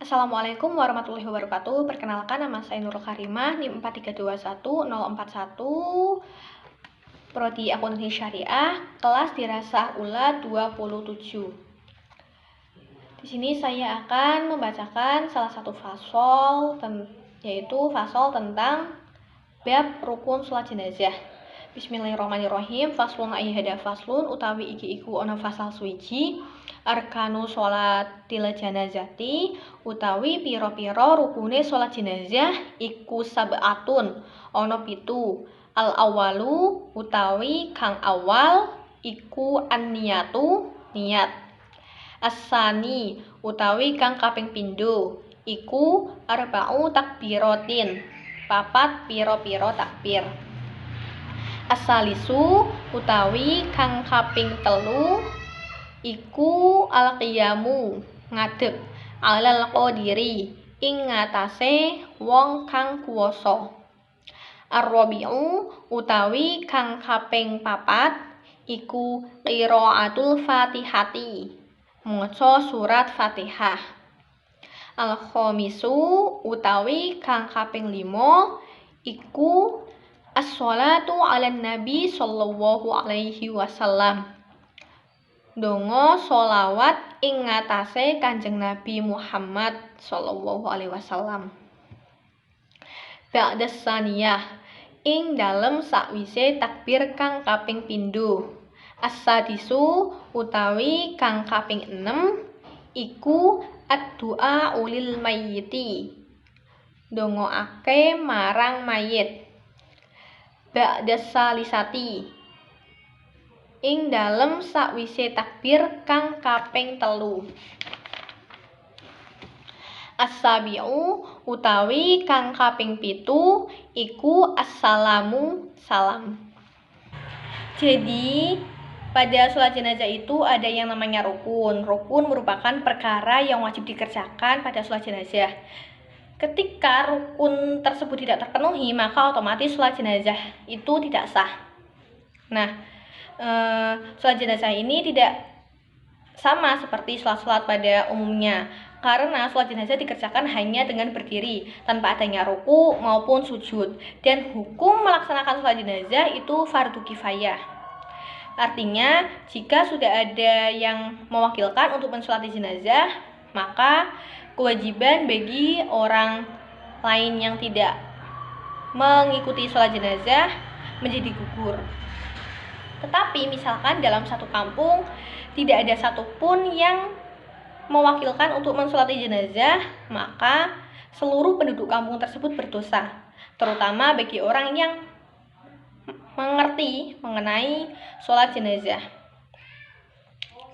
Assalamualaikum warahmatullahi wabarakatuh. Perkenalkan, nama saya Nurul Karimah, NIM 4321041, Prodi Akuntansi Syariah, kelas Dirasah Ula 27. Di sini saya akan membacakan salah satu fasal, yaitu fasal tentang bab rukun sholat jenazah. Bismillahirrahmanirrahim. Faslun ayyuhada faslun utawi iki iku ana fasal suwiji arkanu sholatil janazati utawi pira-pira rukune sholat jenazah iku sab'atun ana 7. Al awalu utawi kang awal iku an-niyatu niat. As-sani utawi kang kaping pindho iku arba'u takbiratin 4 pira-pira takbir. As-salisu utawi kang kaping 3 iku al-qiyamu ngadeg alal qadiri ing ngatasé wong kang kuwasa. Ar-rabi'u utawi kang kaping 4 iku qiraatul Fatihati maca surat Fatihah. Al-khamisu utawi kang kaping 5 iku as-sholatu 'alan nabi sallallahu alaihi wasallam. Donga sholawat ing ngatasé Kanjeng Nabi Muhammad sallallahu alaihi wasallam. Ba'das saniyah ing dalem sakwise takbir kang kaping pindho. As-sadisu utawi kang kaping 6 iku ad-du'a ulil mayyiti. Ndongaake marang mayit. Ba'das salisati ing dalem sakwise takbir kang kaping 3. As-sabi'u utawi kang kaping 7 iku assalamu salam. Jadi pada sholat jenazah itu ada yang namanya rukun. Rukun merupakan perkara yang wajib dikerjakan pada sholat jenazah. Ketika rukun tersebut tidak terpenuhi, maka otomatis sholat jenazah itu tidak sah. Nah, sholat jenazah ini tidak sama seperti sholat-sholat pada umumnya, karena sholat jenazah dikerjakan hanya dengan berdiri tanpa adanya ruku maupun sujud, dan hukum melaksanakan sholat jenazah itu fardu kifayah. Artinya jika sudah ada yang mewakilkan untuk mensolati jenazah, maka kewajiban bagi orang lain yang tidak mengikuti sholat jenazah menjadi gugur. Tetapi misalkan dalam satu kampung tidak ada satupun yang mewakilkan untuk mensolati jenazah, maka seluruh penduduk kampung tersebut berdosa, terutama bagi orang yang mengerti mengenai sholat jenazah.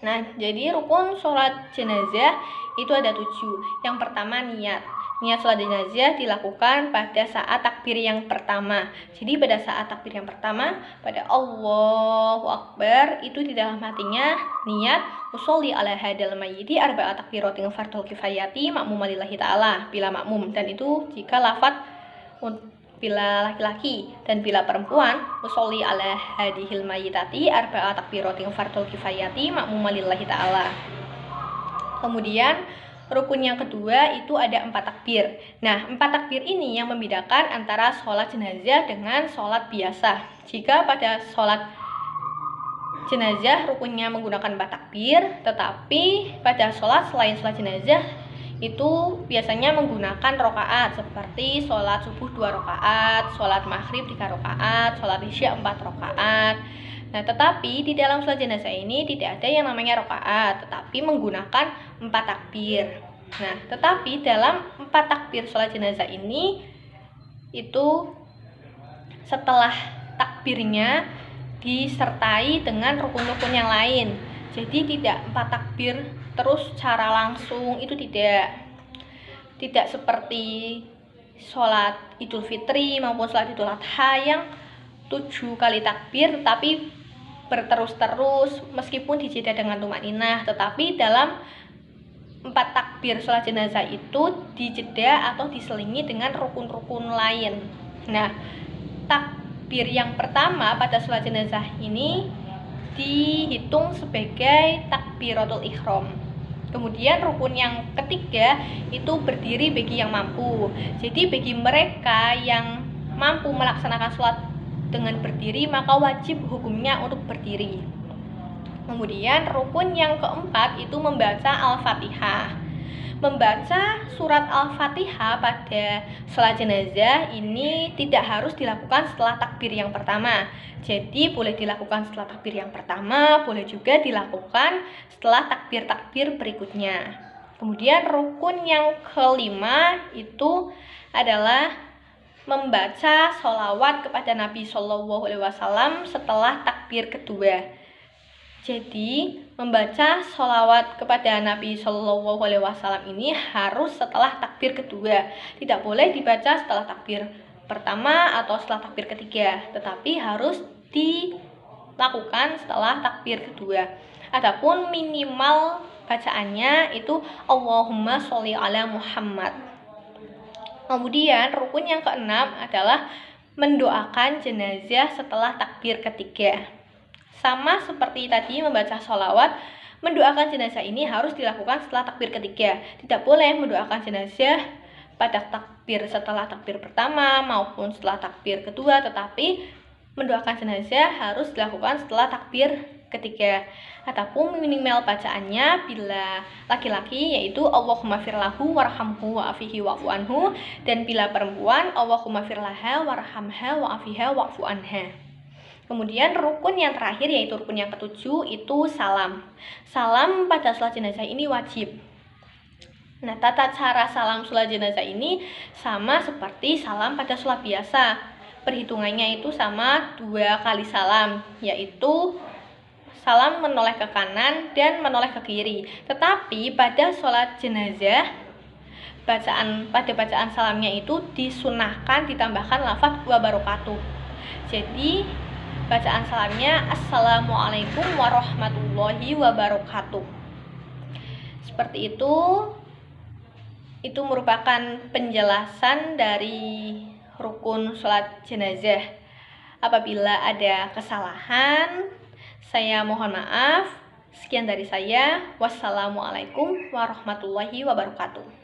Nah, jadi rukun sholat jenazah itu ada 7. Yang pertama niat. Niat sholat jenazah dilakukan pada saat takbir yang pertama. Jadi pada saat takbir yang pertama, pada Allahu Akbar, itu di dalam hatinya niat usolli ala hadal mayyiti arba'at takbiratin fardhu kifayati makmum lillahi ta'ala bila makmum. Dan itu jika lafaz bila laki-laki, dan bila perempuan usolli ala hadihil mayyitati arba'at takbiratin fardhu kifayati makmum lillahi ta'ala. Kemudian rukun yang kedua itu ada 4 takbir. Nah, 4 takbir ini yang membedakan antara sholat jenazah dengan sholat biasa. Jika pada sholat jenazah rukunnya menggunakan 4 takbir, tetapi pada sholat selain sholat jenazah itu biasanya menggunakan rokaat, seperti sholat subuh 2 rokaat, sholat maghrib 3 rokaat, sholat isya 4 rokaat. Nah, tetapi di dalam sholat jenazah ini tidak ada yang namanya rokaat, tetapi menggunakan 4 takbir. Nah, tetapi dalam 4 takbir sholat jenazah ini, itu setelah takbirnya disertai dengan rukun-rukun yang lain. Jadi tidak 4 takbir terus secara langsung, itu tidak seperti sholat Idul Fitri maupun sholat Idul Adha yang 7 kali takbir tapi berterus-terus meskipun dijeda dengan tumakninah. Tetapi dalam 4 takbir sholat jenazah itu dijeda atau diselingi dengan rukun-rukun lain. Nah, takbir yang pertama pada sholat jenazah ini dihitung sebagai takbiratul ihram. Kemudian rukun yang ketiga itu berdiri bagi yang mampu. Jadi bagi mereka yang mampu melaksanakan sholat dengan berdiri, maka wajib hukumnya untuk berdiri. Kemudian rukun yang keempat itu membaca Al-Fatihah. Membaca surat Al-Fatihah pada sholat jenazah ini tidak harus dilakukan setelah takbir yang pertama. Jadi boleh dilakukan setelah takbir yang pertama, boleh juga dilakukan setelah takbir-takbir berikutnya. Kemudian rukun yang kelima itu adalah membaca sholawat kepada Nabi Shallallahu Alaihi Wasallam setelah takbir kedua. Jadi membaca sholawat kepada Nabi Shallallahu Alaihi Wasallam ini harus setelah takbir kedua, tidak boleh dibaca setelah takbir pertama atau setelah takbir ketiga, tetapi harus dilakukan setelah takbir kedua. Adapun minimal bacaannya itu Allahumma sholli ala Muhammad. Kemudian rukun yang keenam adalah mendoakan jenazah setelah takbir ketiga. Sama seperti tadi membaca sholawat, mendoakan jenazah ini harus dilakukan setelah takbir ketiga. Tidak boleh mendoakan jenazah pada takbir setelah takbir pertama maupun setelah takbir kedua, tetapi mendoakan jenazah harus dilakukan setelah takbir ketiga. Adapun minimal bacaannya bila laki-laki yaitu Allahumma firlahu warhamhu wa'afihi wa'fu anhu, dan bila perempuan Allahumma firlaha warhamha wa'afiha wa'fu anha. Kemudian rukun yang terakhir yaitu rukun yang ketujuh itu salam. Salam pada sholat jenazah ini wajib. Nah, tata cara salam sholat jenazah ini sama seperti salam pada sholat biasa. Perhitungannya itu sama 2 kali salam, yaitu salam menoleh ke kanan dan menoleh ke kiri. Tetapi pada sholat jenazah, bacaan salamnya itu disunahkan ditambahkan lafaz wa barakatuh. Jadi bacaan salamnya Assalamualaikum warahmatullahi wabarakatuh. Seperti itu. Itu merupakan penjelasan dari rukun sholat jenazah. Apabila ada kesalahan, saya mohon maaf. Sekian dari saya. Wassalamualaikum warahmatullahi wabarakatuh.